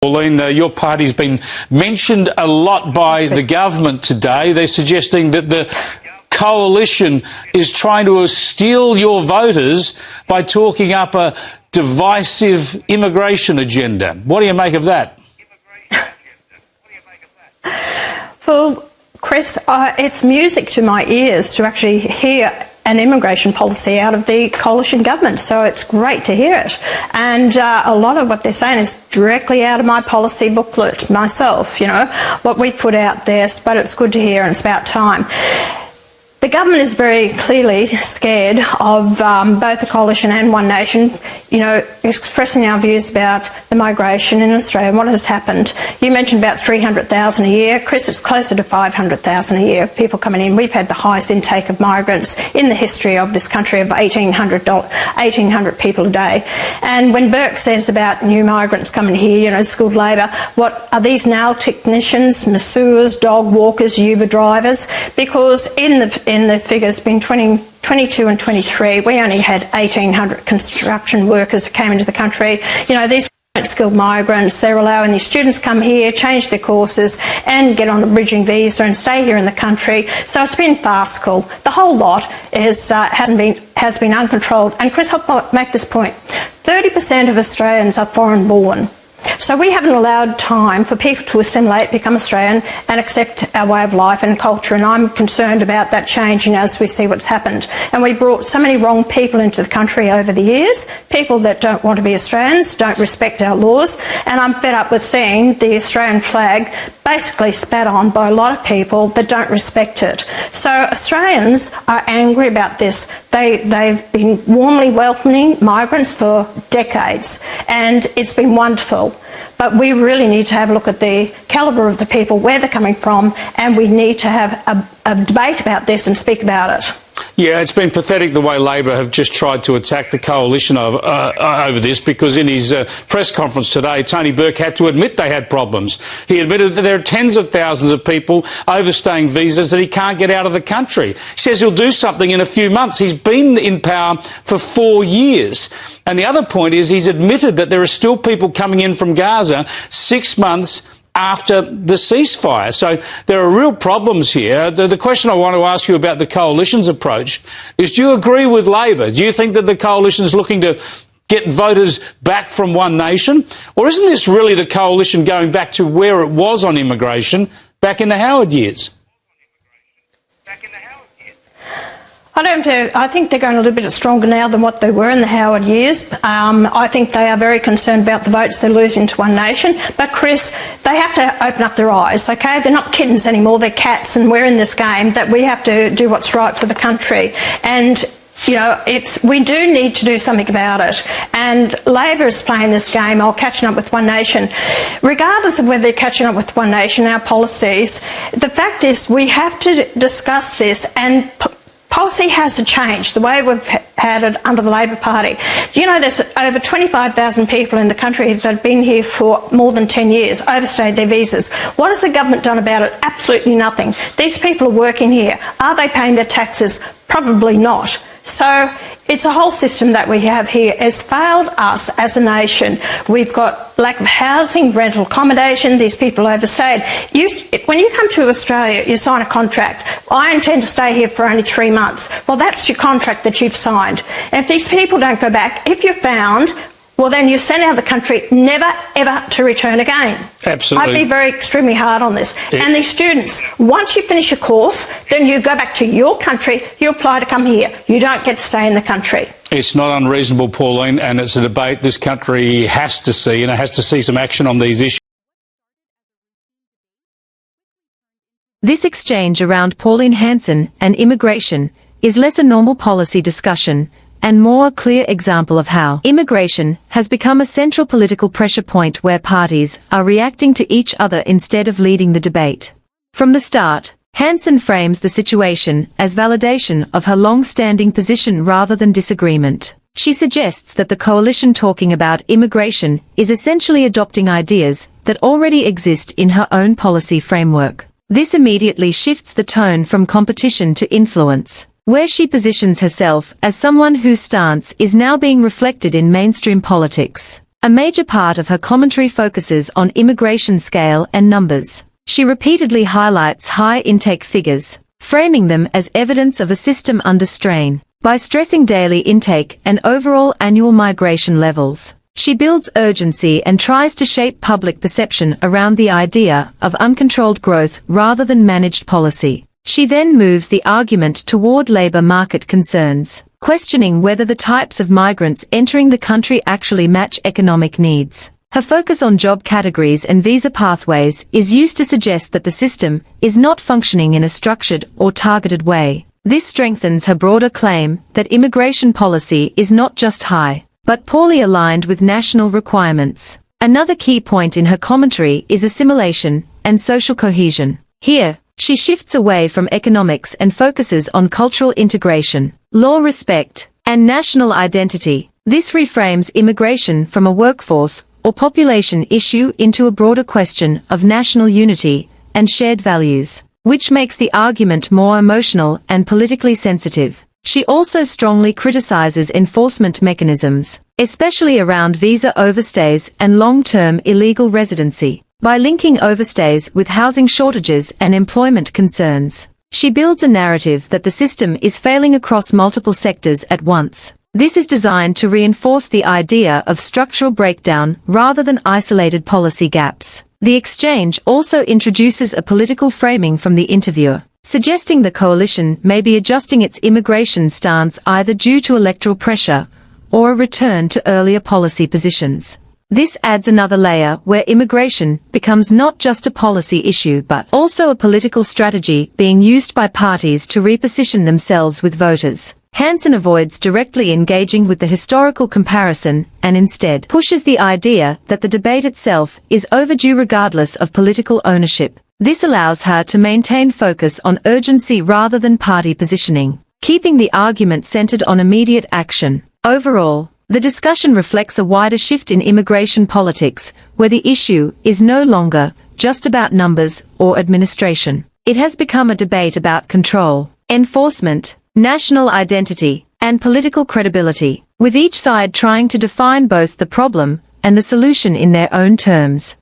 Pauline, your party's been mentioned a lot by the government today. They're suggesting that the coalition is trying to steal your voters by talking up a divisive immigration agenda. What do you make of that? Well, Chris, it's music to my ears to actually hear an immigration policy out of the coalition government, so it's great to hear it. And a lot of what they're saying is directly out of my policy booklet myself, you know, what we put out there, but it's good to hear and it's about time. The government is very clearly scared of both the coalition and One Nation, you know, expressing our views about the migration in Australia and what has happened. You mentioned about 300,000 a year. Chris, it's closer to 500,000 a year, people coming in. We've had the highest intake of migrants in the history of this country of 1,800 people a day. And when Burke says about new migrants coming here, you know, skilled labour, what are these nail technicians, masseurs, dog walkers, Uber drivers? Because in the figures between 2022 and 23, we only had 1,800 construction workers that came into the country. You know, these weren't skilled migrants. They're allowing these students come here, change their courses and get on a bridging visa and stay here in the country. So it's been farcical. The whole lot has been uncontrolled. And Chris, I'll make this point. 30% of Australians are foreign born. So we haven't allowed time for people to assimilate, become Australian and accept our way of life and culture, and I'm concerned about that changing as we see what's happened. And we brought so many wrong people into the country over the years, people that don't want to be Australians, don't respect our laws, and I'm fed up with seeing the Australian flag basically spat on by a lot of people that don't respect it. So Australians are angry about this. They've been warmly welcoming migrants for decades, and it's been wonderful. But we really need to have a look at the calibre of the people, where they're coming from, and we need to have a debate about this and speak about it. Yeah, it's been pathetic the way Labor have just tried to attack the coalition over this, because in his press conference today, Tony Burke had to admit they had problems. He admitted that there are tens of thousands of people overstaying visas that he can't get out of the country. He says he'll do something in a few months. He's been in power for 4 years. And the other point is he's admitted that there are still people coming in from Gaza 6 months after the ceasefire. So there are real problems here. The question I want to ask you about the coalition's approach is, do you agree with Labor? Do you think that the coalition is looking to get voters back from One Nation? Or isn't this really the coalition going back to where it was on immigration back in the Howard years? I think they're going a little bit stronger now than what they were in the Howard years. I think they are very concerned about the votes they're losing to One Nation. But Chris, they have to open up their eyes, okay? They're not kittens anymore, they're cats, and we're in this game that we have to do what's right for the country. And you know, we do need to do something about it. And Labor is playing this game of catching up with One Nation. Regardless of whether they're catching up with One Nation, our policies, the fact is we have to discuss this, and policy has to change the way we've had it under the Labor Party. You know, there's over 25,000 people in the country that have been here for more than 10 years, overstayed their visas. What has the government done about it? Absolutely nothing. These people are working here. Are they paying their taxes? Probably not. So it's a whole system that we have here has failed us as a nation. We've got lack of housing, rental accommodation, these people overstayed. When you come to Australia, you sign a contract. I intend to stay here for only 3 months. Well, that's your contract that you've signed. And if these people don't go back, if you're found, well, then you're sent out of the country, never, ever to return again. Absolutely. I'd be very extremely hard on this. Yeah. And these students, once you finish your course, then you go back to your country, you apply to come here. You don't get to stay in the country. It's not unreasonable, Pauline, and it's a debate this country has to see, and it has to see some action on these issues. This exchange around Pauline Hanson and immigration is less a normal policy discussion and more a clear example of how immigration has become a central political pressure point where parties are reacting to each other instead of leading the debate. From the start, Hanson frames the situation as validation of her long-standing position rather than disagreement. She suggests that the coalition talking about immigration is essentially adopting ideas that already exist in her own policy framework. This immediately shifts the tone from competition to influence, where she positions herself as someone whose stance is now being reflected in mainstream politics. A major part of her commentary focuses on immigration scale and numbers. She repeatedly highlights high intake figures, framing them as evidence of a system under strain. By stressing daily intake and overall annual migration levels, she builds urgency and tries to shape public perception around the idea of uncontrolled growth rather than managed policy. She then moves the argument toward labour market concerns, questioning whether the types of migrants entering the country actually match economic needs. Her focus on job categories and visa pathways is used to suggest that the system is not functioning in a structured or targeted way. This strengthens her broader claim that immigration policy is not just high, but poorly aligned with national requirements. Another key point in her commentary is assimilation and social cohesion. Here, she shifts away from economics and focuses on cultural integration, law respect, and national identity. This reframes immigration from a workforce or population issue into a broader question of national unity and shared values, which makes the argument more emotional and politically sensitive. She also strongly criticizes enforcement mechanisms, especially around visa overstays and long-term illegal residency. By linking overstays with housing shortages and employment concerns, she builds a narrative that the system is failing across multiple sectors at once. This is designed to reinforce the idea of structural breakdown rather than isolated policy gaps. The exchange also introduces a political framing from the interviewer, suggesting the coalition may be adjusting its immigration stance either due to electoral pressure or a return to earlier policy positions. This adds another layer where immigration becomes not just a policy issue but also a political strategy being used by parties to reposition themselves with voters. Hanson avoids directly engaging with the historical comparison and instead pushes the idea that the debate itself is overdue regardless of political ownership. This allows her to maintain focus on urgency rather than party positioning, keeping the argument centered on immediate action. Overall, the discussion reflects a wider shift in immigration politics, where the issue is no longer just about numbers or administration. It has become a debate about control, enforcement, national identity, and political credibility, with each side trying to define both the problem and the solution in their own terms.